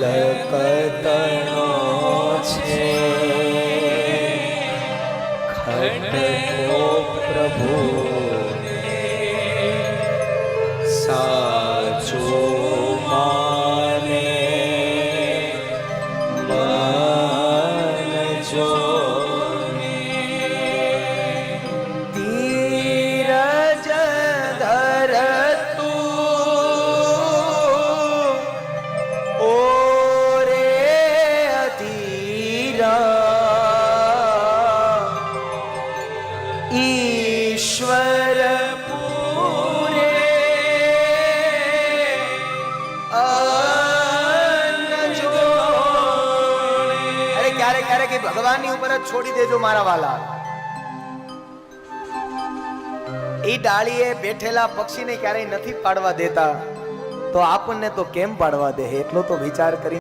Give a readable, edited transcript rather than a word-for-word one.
કતણો છે ખડકો પ્રભુ સાચો માને માનજો ધીરજ ધર ईश्वर पूरे अरे क्यारे क्यारे कि भगवान नी ऊपर छोड़ी देजो मारा वाला ई डाळीए બેઠેલા પક્ષીને ક્યારેય નથી પાડવા દેતા તો આપણને તો કેમ પાડવા દે એટલો તો વિચાર કરી